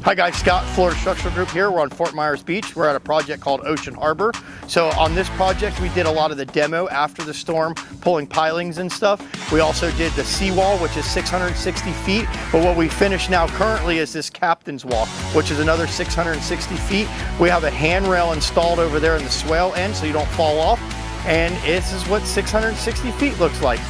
Hi guys, Scott, Florida Structural Group here. We're on Fort Myers Beach. We're at a project called Ocean Harbor. So on this project, we did a lot of the demo after the storm, pulling pilings and stuff. We also did the seawall, which is 660 feet. But what we finished now currently is this captain's walk, which is another 660 feet. We have a handrail installed over there in the swale end so you don't fall off. And this is what 660 feet looks like.